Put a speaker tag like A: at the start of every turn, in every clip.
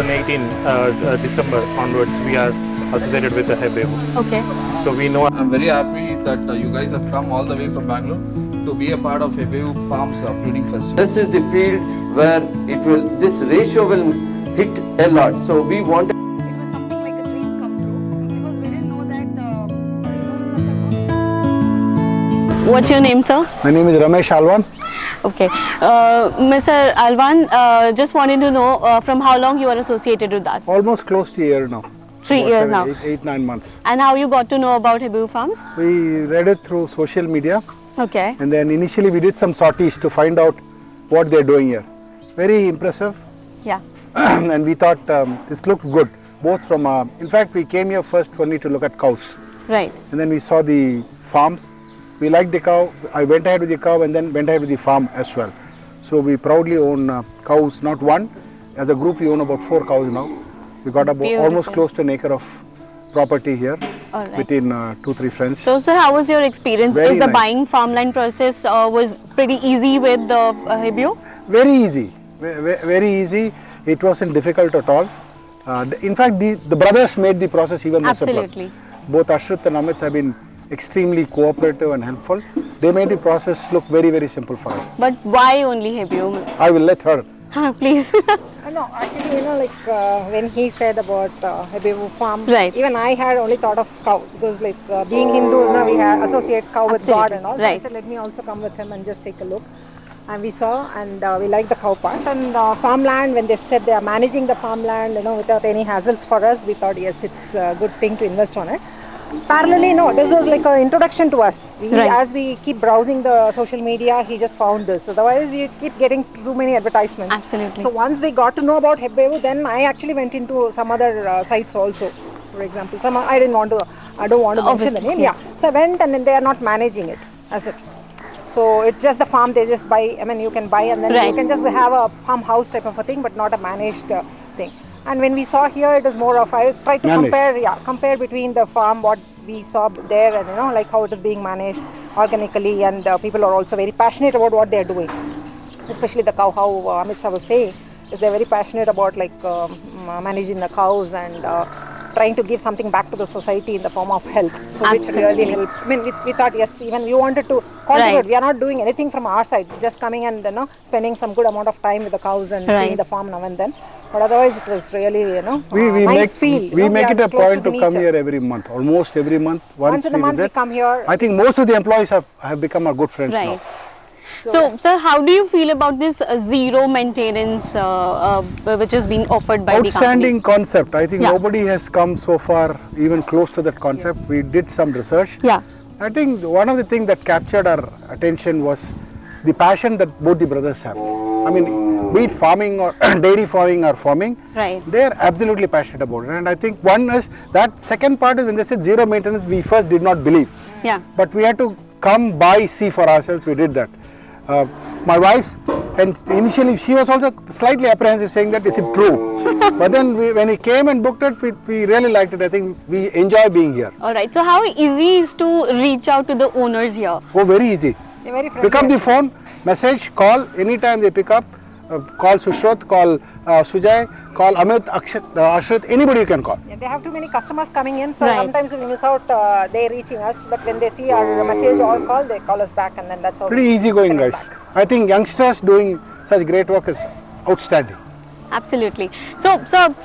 A: 2018 December onwards, we are associated with the Hebbevu.
B: Okay.
A: So we know.
C: I'm very happy that you guys have come all the way from Bangalore to be a part of Hebbevu Farms pruning festival.
D: This is the field where this ratio will hit a lot. So we want.
E: It was something like a dream come true because we didn't know that such a good.
B: What's your name, sir?
F: My name is Ramesh Alwan.
B: Okay. Mr. Alwan, just wanted to know from how long you are associated with us?
F: Almost close to a year now.
B: 3 years now.
F: 9 months.
B: And how you got to know about Hebbevu Farms?
F: We read it through social media,
B: Okay.
F: and then initially we did some sorties to find out what they're doing here. Very impressive,
B: Yeah.
F: and we thought this looked good. Both from, in fact, we came here first only to look at cows,
B: Right.
F: and then we saw the farms. We liked the cow. I went ahead with the cow and then went ahead with the farm as well. So we proudly own cows, not one. As a group, we own about 4 cows now. We got about almost
B: Beautiful.
F: close to an acre of property here
B: All right.
F: between 2-3 friends.
B: So, sir, how was your experience?
F: Very
B: Is the
F: nice.
B: buying farmland process was pretty easy with the Hebbevu?
F: Very easy, very easy. It wasn't difficult at all. In fact, the brothers made the process even more simpler.
B: Absolutely.
F: Both Ashrit and Amit have been extremely cooperative and helpful. They made the process look very, very simple for us.
B: But why only Hebbevu?
F: I will let her.
B: Please.
E: No, actually, when he said about Hebevu Farm,
B: Right.
E: even I had only thought of cow because being Hindus now we associate cow with God
B: Absolutely,
E: and all. So
B: right.
E: I said let me also come with him and just take a look. And we saw and we liked the cow part and farmland. When they said they are managing the farmland, without any hassles for us, we thought yes, it's a good thing to invest on it. Parallelly, no, this was like an introduction to us.
B: Right.
E: As we keep browsing the social media, he just found this. Otherwise, we keep getting too many advertisements.
B: Absolutely.
E: So once we got to know about Hebbevu, then I actually went into some other sites also. For example, I don't want to mention the name.
B: yeah.
E: So I went and then they are not managing it as such. So it's just the farm, they just buy, you can buy and then
B: Right.
E: you can just have a farmhouse type of a thing, but not a managed thing. And when we saw here, it is more of, I tried to
F: Managed.
E: compare between the farm, what we saw there and like how it is being managed organically, and people are also very passionate about what they are doing. Especially the cow, how Amit sir was saying, is they're very passionate about managing the cows and trying to give something back to the society in the form of health. So which really
B: Absolutely.
E: helped. We thought yes, even we wanted to contribute.
B: Right.
E: We are not doing anything from our side, just coming and spending some good amount of time with the cows and
B: Right.
E: seeing the farm now and then. But otherwise, it was really
F: We
E: nice
F: make
E: feel.
F: we make
E: are
F: it a
E: close
F: point
E: the
F: to come
E: nature.
F: here every month, almost every month.
E: Once in a month we
F: visit.
E: come here.
F: I think most of the employees have become our good friends
B: Right.
F: now.
B: So, sir, how do you feel about this zero maintenance which is being offered by
F: Outstanding
B: the company?
F: concept. I think
B: Yeah.
F: nobody has come so far even close to that concept. We did some research.
B: Yeah.
F: I think one of the things that captured our attention was the passion that both the brothers have. I mean, be it farming or dairy farming or farming,
B: Right.
F: they are absolutely passionate about it. And I think one is that second part is when they said zero maintenance, we first did not believe.
B: Yeah.
F: But we had to come by, see for ourselves. We did that. My wife, and initially she was also slightly apprehensive, saying that is it true? But then when he came and booked it, we really liked it. I think we enjoy being here.
B: All right. So, how easy is to reach out to the owners here?
F: Oh, very easy.
E: They're very friendly.
F: Pick up the phone, message, call, anytime they pick up, call Sushruth, call Sujay, call Amit, Ashrit, anybody you can call.
E: Yeah, they have too many customers coming in, so
B: Right.
E: sometimes we miss out. They reaching us, but when they see our message or call, they call us back, and then that's how.
F: Pretty
E: we
F: easy going,
E: connect
F: guys.
E: back.
F: I think youngsters doing such great work is outstanding.
B: Absolutely. So,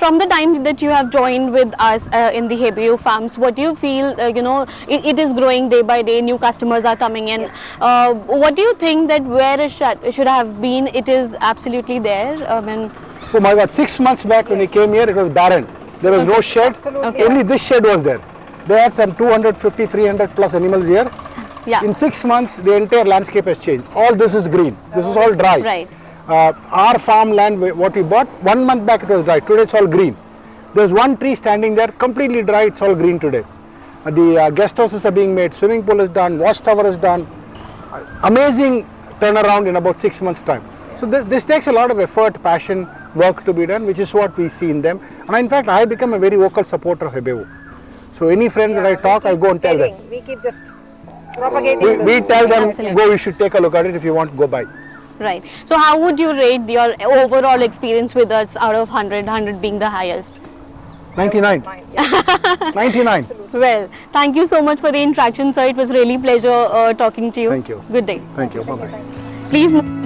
B: from the time that you have joined with us in the Hebbevu Farms, what do you feel, it is growing day by day, new customers are coming in. What do you think that where it should have been, it is absolutely there?
F: Oh my God, 6 months back when we came here, it was barren. There was no shed,
E: Absolutely.
F: only this shed was there. They had some 250, 300 plus animals here.
B: Yeah.
F: In 6 months, the entire landscape has changed. All this is green. This is all dry.
B: Right.
F: Our farmland, what we bought, 1 month back it was dry. Today it's all green. There's one tree standing there, completely dry. It's all green today. The guest houses are being made. Swimming pool is done. Watchtower is done. Amazing turnaround in about 6 months' time. So this takes a lot of effort, passion, work to be done, which is what we see in them. And in fact, I become a very vocal supporter of Hebbevu. So any friends that I talk, I go and tell them.
E: We keep just propagating
F: We
E: this.
F: tell them,
B: Absolutely.
F: go, you should take a look at it if you want, go buy.
B: Right. So how would you rate your overall experience with us out of 100, 100 being the highest?
F: 99. 99.
B: Well, thank you so much for the interaction, sir. It was really pleasure talking to you.
F: Thank you.
B: Good day.
F: Thank you. Bye-bye.
B: Please move.